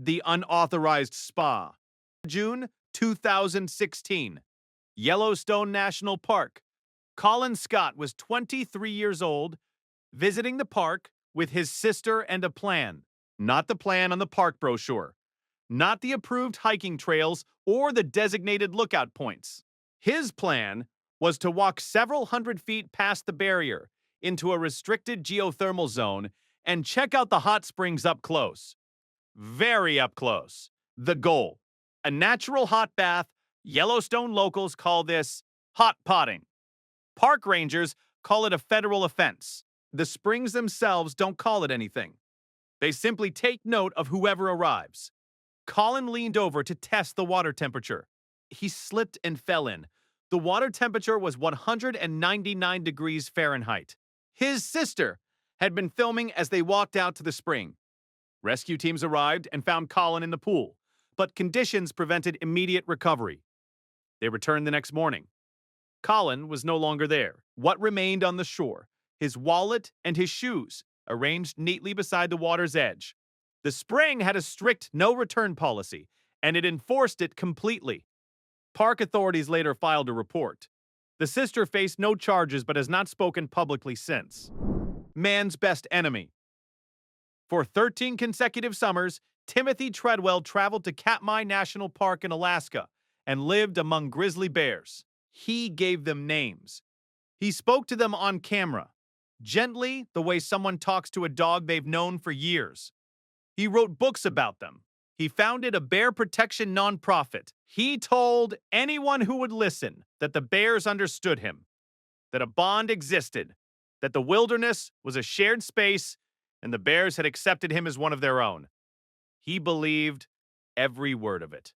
The unauthorized spa. June 2016. Yellowstone National Park. Colin Scott was 23 years old, visiting the park with his sister and a plan. Not the plan on the park brochure. Not the approved hiking trails or the designated lookout points. His plan was to walk several hundred feet past the barrier into a restricted geothermal zone and check out the hot springs up close. Very up close. The goal: a natural hot bath. Yellowstone locals call this hot potting. Park rangers call it a federal offense. The springs themselves don't call it anything. They simply take note of whoever arrives. Colin leaned over to test the water temperature. He slipped and fell in. The water temperature was 199 degrees Fahrenheit. His sister had been filming as they walked out to the spring. Rescue teams arrived and found Colin in the pool, but conditions prevented immediate recovery. They returned the next morning. Colin was no longer there. What remained on the shore? His wallet and his shoes, arranged neatly beside the water's edge. The spring had a strict no-return policy, and it enforced it completely. Park authorities later filed a report. The sister faced no charges but has not spoken publicly since. Man's best enemy. For 13 consecutive summers, Timothy Treadwell traveled to Katmai National Park in Alaska and lived among grizzly bears. He gave them names. He spoke to them on camera, gently, the way someone talks to a dog they've known for years. He wrote books about them. He founded a bear protection nonprofit. He told anyone who would listen that the bears understood him, that a bond existed, that the wilderness was a shared space, and the bears had accepted him as one of their own. He believed every word of it.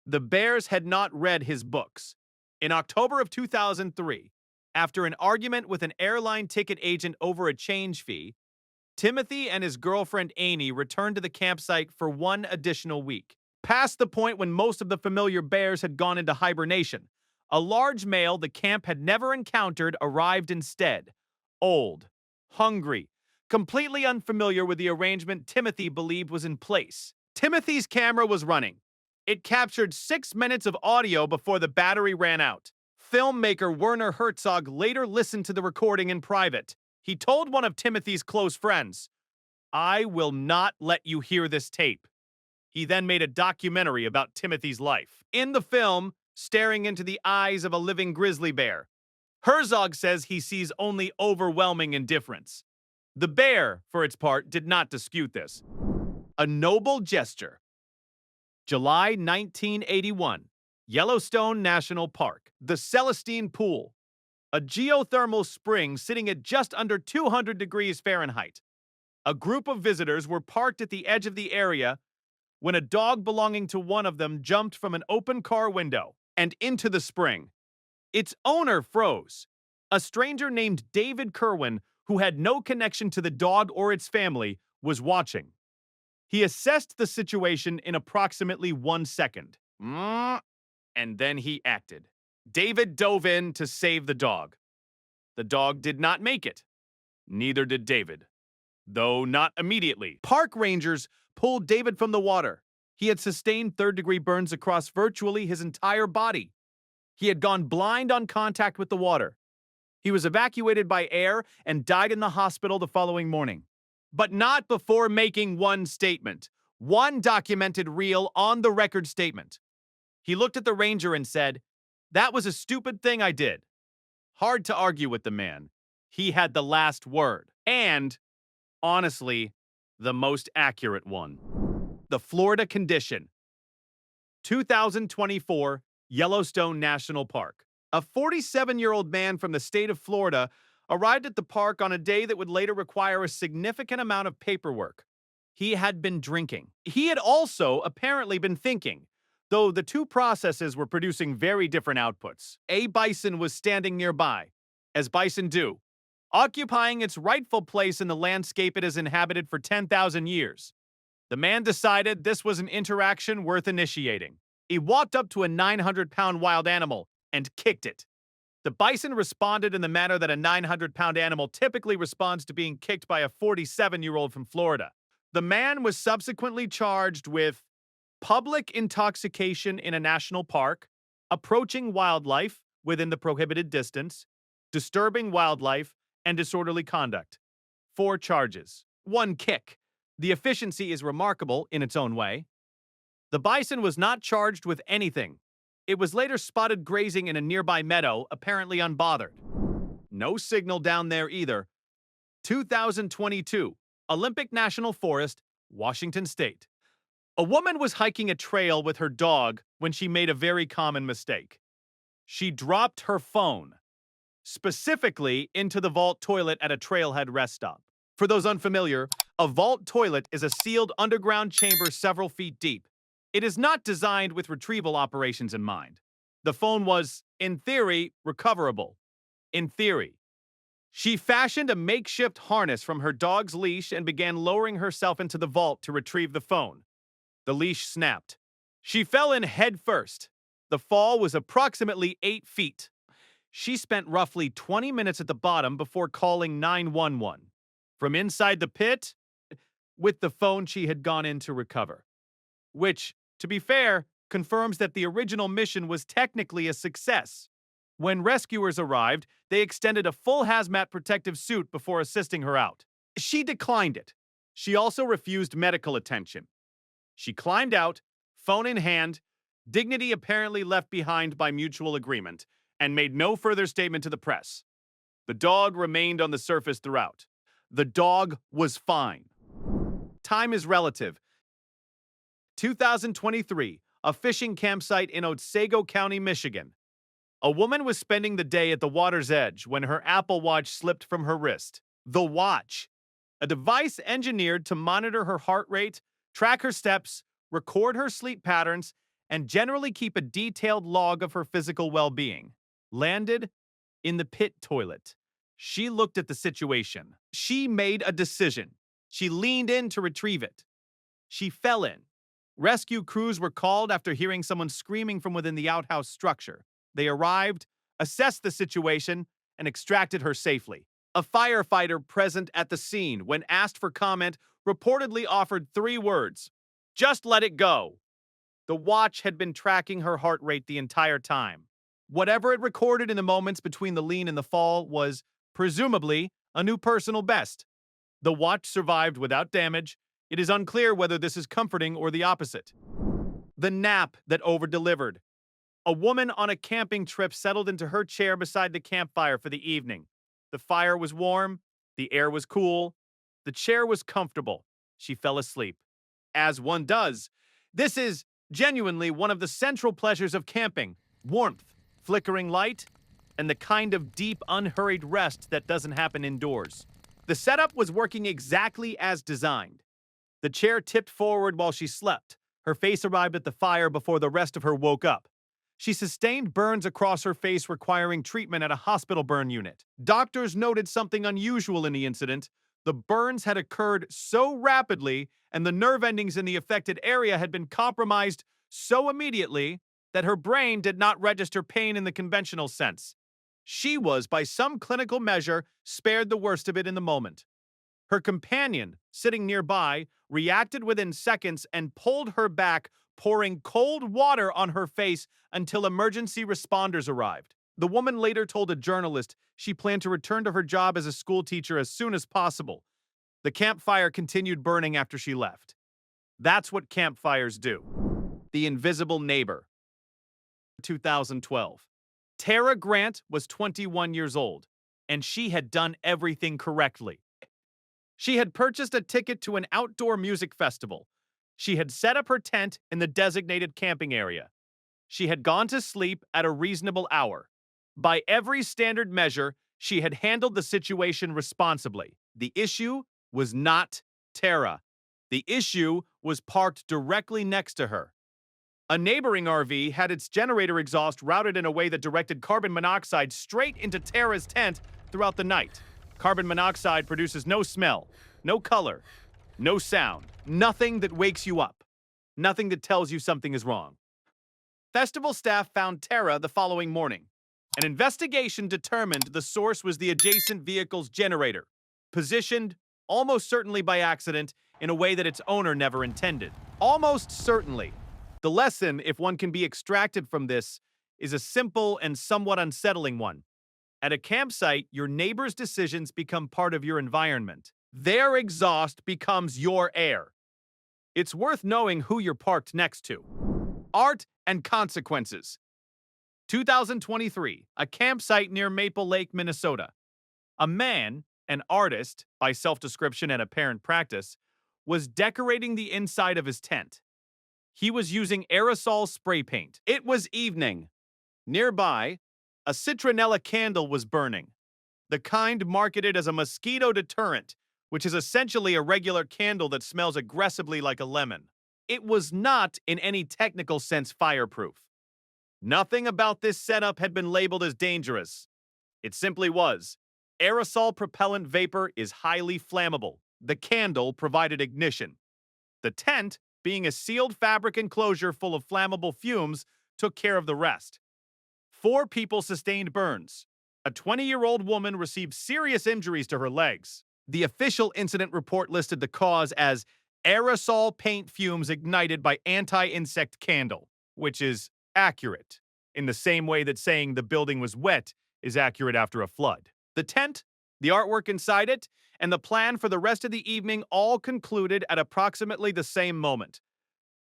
The bears had not read his books. In October of 2003, after an argument with an airline ticket agent over a change fee, Timothy and his girlfriend Amy returned to the campsite for one additional week. Past the point when most of the familiar bears had gone into hibernation, a large male the camp had never encountered arrived instead. Old, hungry, completely unfamiliar with the arrangement Timothy believed was in place. Timothy's camera was running. It captured 6 minutes of audio before the battery ran out. Filmmaker Werner Herzog later listened to the recording in private. He told one of Timothy's close friends, "I will not let you hear this tape." He then made a documentary about Timothy's life. In the film, staring into the eyes of a living grizzly bear, Herzog says he sees only overwhelming indifference. The bear, for its part, did not dispute this. A noble gesture. July 1981, Yellowstone National Park, the Celestine Pool, a geothermal spring sitting at just under 200 degrees Fahrenheit. A group of visitors were parked at the edge of the area when a dog belonging to one of them jumped from an open car window and into the spring. Its owner froze. A stranger named David Kerwin, who had no connection to the dog or its family, was watching. He assessed the situation in approximately 1 second. And then he acted. David dove in to save the dog. The dog did not make it. Neither did David. Though not immediately. Park rangers pulled David from the water. He had sustained third-degree burns across virtually his entire body. He had gone blind on contact with the water. He was evacuated by air and died in the hospital the following morning. But not before making one statement. One documented, real, on-the-record statement. He looked at the ranger and said, "That was a stupid thing I did." Hard to argue with the man. He had the last word. And, honestly, the most accurate one. The Florida condition. 2024, Yellowstone National Park. A 47-year-old man from the state of Florida arrived at the park on a day that would later require a significant amount of paperwork. He had been drinking. He had also apparently been thinking, though the two processes were producing very different outputs. A bison was standing nearby, as bison do, occupying its rightful place in the landscape it has inhabited for 10,000 years. The man decided this was an interaction worth initiating. He walked up to a 900-pound wild animal and kicked it. The bison responded in the manner that a 900-pound animal typically responds to being kicked by a 47-year-old from Florida. The man was subsequently charged with public intoxication in a national park, approaching wildlife within the prohibited distance, disturbing wildlife, and disorderly conduct. 4 charges. 1 kick. The efficiency is remarkable in its own way. The bison was not charged with anything. It was later spotted grazing in a nearby meadow, apparently unbothered. No signal down there either. 2022, Olympic National Forest, Washington State. A woman was hiking a trail with her dog when she made a very common mistake. She dropped her phone, specifically into the vault toilet at a trailhead rest stop. For those unfamiliar, a vault toilet is a sealed underground chamber several feet deep. It is not designed with retrieval operations in mind. The phone was, in theory, recoverable. In theory. She fashioned a makeshift harness from her dog's leash and began lowering herself into the vault to retrieve the phone. The leash snapped. She fell in head first. The fall was approximately 8 feet. She spent roughly 20 minutes at the bottom before calling 911. From inside the pit, with the phone she had gone in to recover. Which, to be fair, confirms that the original mission was technically a success. When rescuers arrived, they extended a full hazmat protective suit before assisting her out. She declined it. She also refused medical attention. She climbed out, phone in hand, dignity apparently left behind by mutual agreement, and made no further statement to the press. The dog remained on the surface throughout. The dog was fine. Time is relative. 2023, a fishing campsite in Otsego County, Michigan. A woman was spending the day at the water's edge when her Apple Watch slipped from her wrist. The watch, a device engineered to monitor her heart rate, track her steps, record her sleep patterns, and generally keep a detailed log of her physical well-being, landed in the pit toilet. She looked at the situation. She made a decision. She leaned in to retrieve it. She fell in. Rescue crews were called after hearing someone screaming from within the outhouse structure. They arrived, assessed the situation, and extracted her safely. A firefighter present at the scene, when asked for comment, reportedly offered 3 words: "Just let it go." The watch had been tracking her heart rate the entire time. Whatever it recorded in the moments between the lean and the fall was, presumably, a new personal best. The watch survived without damage. It is unclear whether this is comforting or the opposite. The nap that over-delivered. A woman on a camping trip settled into her chair beside the campfire for the evening. The fire was warm. The air was cool. The chair was comfortable. She fell asleep. As one does. This is genuinely one of the central pleasures of camping: warmth, flickering light, and the kind of deep, unhurried rest that doesn't happen indoors. The setup was working exactly as designed. The chair tipped forward while she slept. Her face arrived at the fire before the rest of her woke up. She sustained burns across her face requiring treatment at a hospital burn unit. Doctors noted something unusual in the incident. The burns had occurred so rapidly, and the nerve endings in the affected area had been compromised so immediately that her brain did not register pain in the conventional sense. She was, by some clinical measure, spared the worst of it in the moment. Her companion, sitting nearby, reacted within seconds and pulled her back, pouring cold water on her face until emergency responders arrived. The woman later told a journalist she planned to return to her job as a school teacher as soon as possible. The campfire continued burning after she left. That's what campfires do. The Invisible Neighbor. 2012. Tara Grant was 21 years old, and she had done everything correctly. She had purchased a ticket to an outdoor music festival. She had set up her tent in the designated camping area. She had gone to sleep at a reasonable hour. By every standard measure, she had handled the situation responsibly. The issue was not Tara. The issue was parked directly next to her. A neighboring RV had its generator exhaust routed in a way that directed carbon monoxide straight into Tara's tent throughout the night. Carbon monoxide produces no smell, no color, no sound, nothing that wakes you up, nothing that tells you something is wrong. Festival staff found Tara the following morning. An investigation determined the source was the adjacent vehicle's generator, positioned, almost certainly by accident, in a way that its owner never intended. Almost certainly. The lesson, if one can be extracted from this, is a simple and somewhat unsettling one. At a campsite, your neighbor's decisions become part of your environment. Their exhaust becomes your air. It's worth knowing who you're parked next to. Art and consequences. 2023, a campsite near Maple Lake, Minnesota. A man, an artist, by self-description and apparent practice, was decorating the inside of his tent. He was using aerosol spray paint. It was evening. Nearby, a citronella candle was burning, the kind marketed as a mosquito deterrent, which is essentially a regular candle that smells aggressively like a lemon. It was not, in any technical sense, fireproof. Nothing about this setup had been labeled as dangerous. It simply was. Aerosol propellant vapor is highly flammable. The candle provided ignition. The tent, being a sealed fabric enclosure full of flammable fumes, took care of the rest. 4 people sustained burns. A 20-year-old woman received serious injuries to her legs. The official incident report listed the cause as aerosol paint fumes ignited by anti-insect candle, which is accurate, in the same way that saying the building was wet is accurate after a flood. The tent, the artwork inside it, and the plan for the rest of the evening all concluded at approximately the same moment.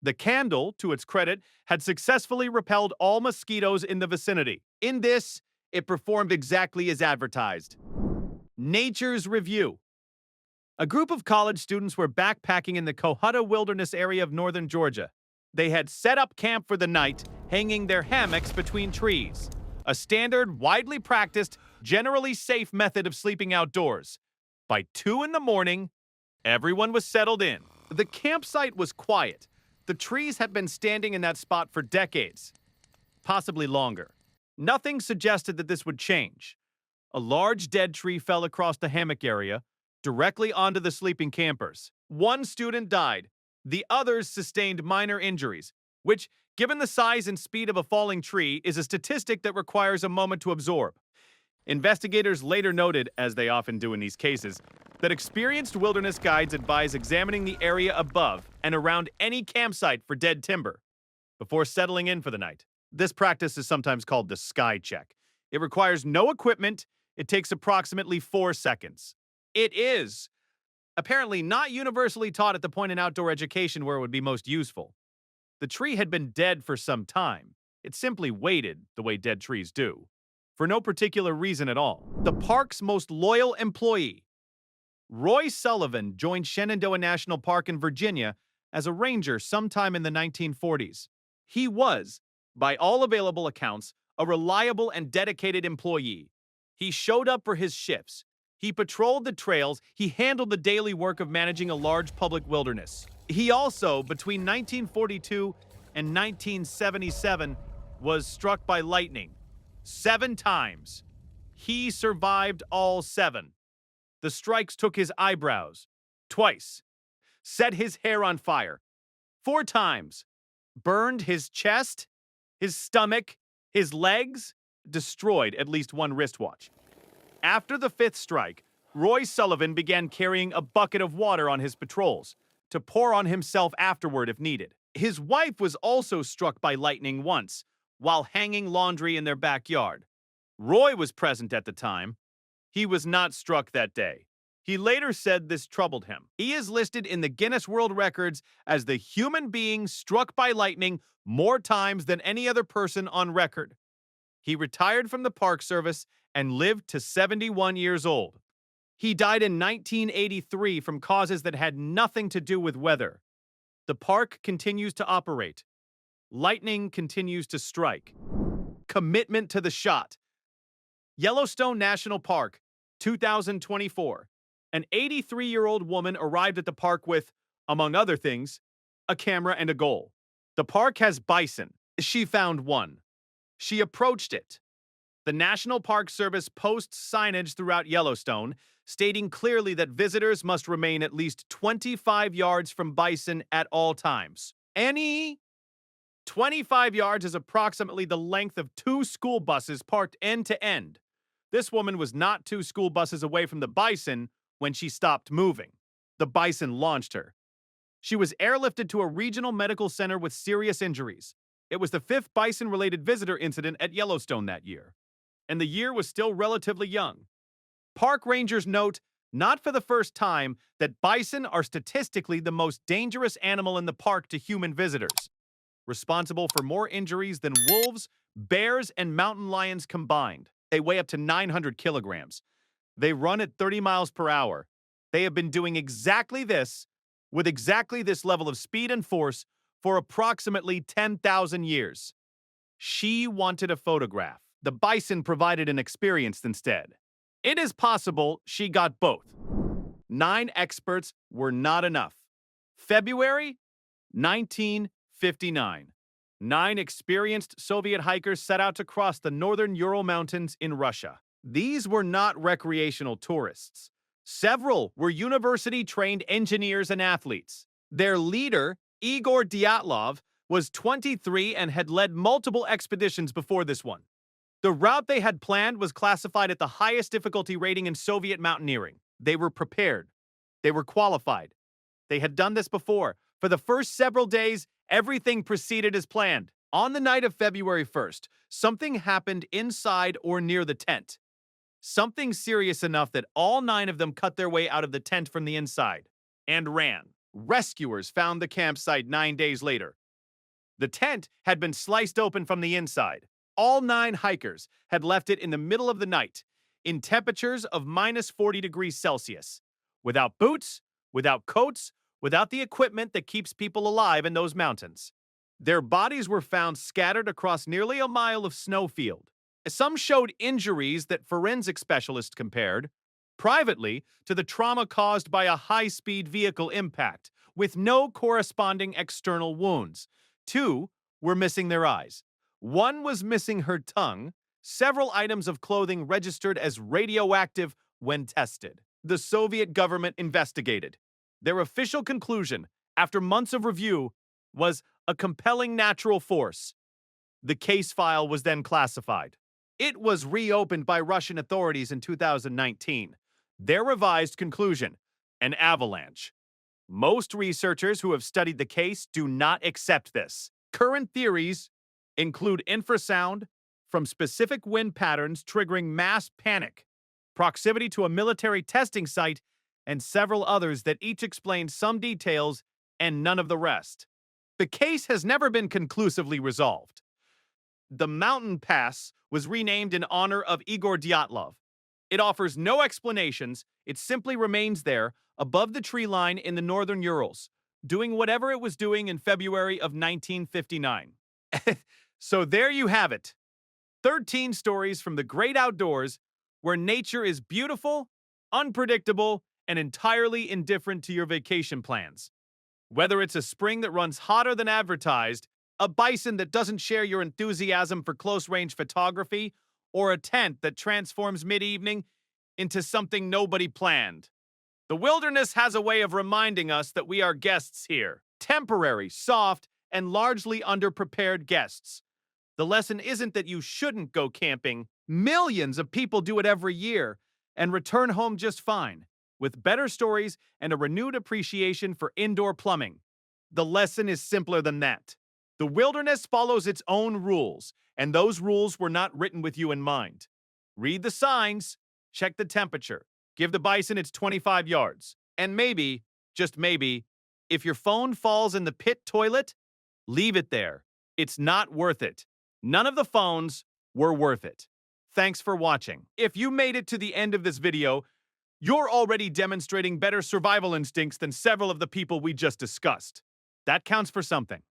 The candle, to its credit, had successfully repelled all mosquitoes in the vicinity. In this, it performed exactly as advertised. Nature's Review. A group of college students were backpacking in the Cohutta Wilderness area of northern Georgia. They had set up camp for the night, hanging their hammocks between trees. A standard, widely practiced, generally safe method of sleeping outdoors. By 2 in the morning, everyone was settled in. The campsite was quiet. The trees had been standing in that spot for decades, possibly longer. Nothing suggested that this would change. A large dead tree fell across the hammock area, directly onto the sleeping campers. 1 student died. The others sustained minor injuries, which, given the size and speed of a falling tree, is a statistic that requires a moment to absorb. Investigators later noted, as they often do in these cases, that experienced wilderness guides advise examining the area above and around any campsite for dead timber before settling in for the night. This practice is sometimes called the sky check. It requires no equipment. It takes approximately 4 seconds. It is apparently not universally taught at the point in outdoor education where it would be most useful. The tree had been dead for some time. It simply waited the way dead trees do, for no particular reason at all. The park's most loyal employee, Roy Sullivan, joined Shenandoah National Park in Virginia as a ranger sometime in the 1940s. He was, by all available accounts, a reliable and dedicated employee. He showed up for his shifts. He patrolled the trails. He handled the daily work of managing a large public wilderness. He also, between 1942 and 1977, was struck by lightning 7 times. He survived all 7. The strikes took his eyebrows twice, set his hair on fire 4 times, burned his chest, his stomach, his legs, destroyed at least 1 wristwatch. After the 5th strike, Roy Sullivan began carrying a bucket of water on his patrols to pour on himself afterward if needed. His wife was also struck by lightning once while hanging laundry in their backyard. Roy was present at the time. He was not struck that day. He later said this troubled him. He is listed in the Guinness World Records as the human being struck by lightning more times than any other person on record. He retired from the Park Service and lived to 71 years old. He died in 1983 from causes that had nothing to do with weather. The park continues to operate. Lightning continues to strike. Commitment to the shot. Yellowstone National Park, 2024. An 83-year-old woman arrived at the park with, among other things, a camera and a goal. The park has bison. She found one. She approached it. The National Park Service posts signage throughout Yellowstone, stating clearly that visitors must remain at least 25 yards from bison at all times. 25 yards is approximately the length of 2 school buses parked end to end. This woman was not 2 school buses away from the bison when she stopped moving. The bison launched her. She was airlifted to a regional medical center with serious injuries. It was the fifth bison-related visitor incident at Yellowstone that year, and the year was still relatively young. Park rangers note, not for the first time, that bison are statistically the most dangerous animal in the park to human visitors, responsible for more injuries than wolves, bears, and mountain lions combined. They weigh up to 900 kilograms. They run at 30 miles per hour. They have been doing exactly this, with exactly this level of speed and force, for approximately 10,000 years. She wanted a photograph. The bison provided an experience instead. It is possible she got both. 9 experts were not enough. February 1959. 9 experienced Soviet hikers set out to cross the northern Ural Mountains in Russia. These were not recreational tourists. Several were university-trained engineers and athletes. Their leader, Igor Dyatlov, was 23 and had led multiple expeditions before this one. The route they had planned was classified at the highest difficulty rating in Soviet mountaineering. They were prepared. They were qualified. They had done this before. For the first several days, everything proceeded as planned. On the night of February 1st, something happened inside or near the tent. Something serious enough that all 9 of them cut their way out of the tent from the inside and ran. Rescuers found the campsite 9 days later. The tent had been sliced open from the inside. All 9 hikers had left it in the middle of the night, in temperatures of minus 40 degrees Celsius, without boots, without coats, without the equipment that keeps people alive in those mountains. Their bodies were found scattered across nearly a mile of snowfield. Some showed injuries that forensic specialists compared, privately, to the trauma caused by a high-speed vehicle impact, with no corresponding external wounds. 2 were missing their eyes. 1 was missing her tongue. Several items of clothing registered as radioactive when tested. The Soviet government investigated. Their official conclusion, after months of review, was a compelling natural force. The case file was then classified. It was reopened by Russian authorities in 2019. Their revised conclusion: an avalanche. Most researchers who have studied the case do not accept this. Current theories include infrasound from specific wind patterns triggering mass panic, proximity to a military testing site, and several others that each explain some details and none of the rest. The case has never been conclusively resolved. The mountain pass was renamed in honor of Igor Dyatlov. It offers no explanations. It simply remains there, above the tree line in the northern Urals, doing whatever it was doing in February of 1959. So there you have it. 13 stories from the great outdoors, where nature is beautiful, unpredictable, and entirely indifferent to your vacation plans. Whether it's a spring that runs hotter than advertised, a bison that doesn't share your enthusiasm for close-range photography, or a tent that transforms mid-evening into something nobody planned. The wilderness has a way of reminding us that we are guests here. Temporary, soft, and largely underprepared guests. The lesson isn't that you shouldn't go camping. Millions of people do it every year and return home just fine, with better stories and a renewed appreciation for indoor plumbing. The lesson is simpler than that. The wilderness follows its own rules, and those rules were not written with you in mind. Read the signs, check the temperature, give the bison its 25 yards, and maybe, just maybe, if your phone falls in the pit toilet, leave it there. It's not worth it. None of the phones were worth it. Thanks for watching. If you made it to the end of this video, you're already demonstrating better survival instincts than several of the people we just discussed. That counts for something.